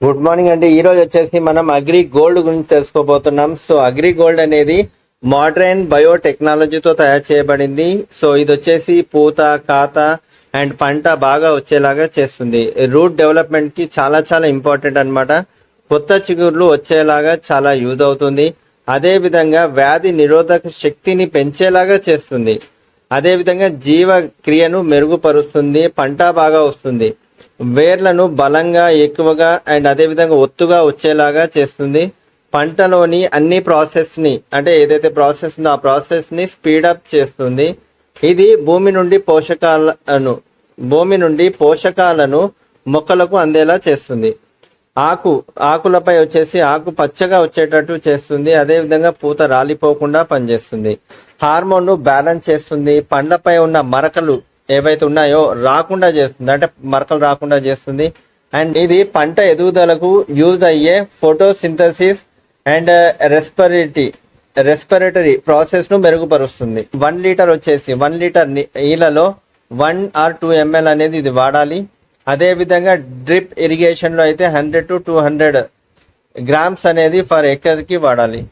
Good morning అండి. ఈ రోజు వచ్చేసి మనం అగ్రి గోల్డ్ గురించి తెలుసుకోబోతున్నాం. సో అగ్రి గోల్డ్ అనేది మోడర్న్ బయోటెక్నాలజీతో తయారు చేయబడింది. సో ఇది వచ్చేసి పూత, కాత అండ్ పంట బాగా వచ్చేలాగా చేస్తుంది. రూట్ డెవలప్మెంట్ కి చాలా చాలా ఇంపార్టెంట్ అన్నమాట. కొత్త చిగుర్లు వచ్చేలాగా చాలా యూజ్ అవుతుంది. అదే విధంగా వ్యాధి నిరోధక శక్తిని పెంచేలాగా చేస్తుంది. అదే విధంగా జీవ క్రియను మెరుగుపరుస్తుంది. పంట బాగా వస్తుంది. వేర్లను బలంగా, ఎక్కువగా అండ్ అదేవిధంగా ఒత్తుగా వచ్చేలాగా చేస్తుంది. పంటలోని అన్ని ప్రాసెస్ని, అంటే ఏదైతే ప్రాసెస్ ఉందో ఆ ప్రాసెస్ని స్పీడప్ చేస్తుంది. ఇది భూమి నుండి పోషకాలను మొక్కలకు అందేలా చేస్తుంది. ఆకులపై వచ్చేసి ఆకు పచ్చగా వచ్చేటట్టు చేస్తుంది. అదేవిధంగా పూత రాలిపోకుండా పనిచేస్తుంది. హార్మోన్ను బ్యాలెన్స్ చేస్తుంది. పండ్లపై ఉన్న మరకలు ఏవైతే ఉన్నాయో రాకుండా చేస్తుంది, అంటే మరకలు రాకుండా చేస్తుంది. అండ్ ఇది పంట ఎదుగుదలకు యూజ్ అయ్యే ఫోటోసింథసిస్ అండ్ రెస్పిరేటరీ ప్రాసెస్ ను మెరుగుపరుస్తుంది. 1 లీటర్ వచ్చేసి 1 లీటర్ నీళ్ళలో 1 or 2 ml అనేది ఇది వాడాలి. అదే విధంగా డ్రిప్ ఇరిగేషన్ లో అయితే 100 to 200 grams అనేది ఫర్ ఎకర్ కి వాడాలి.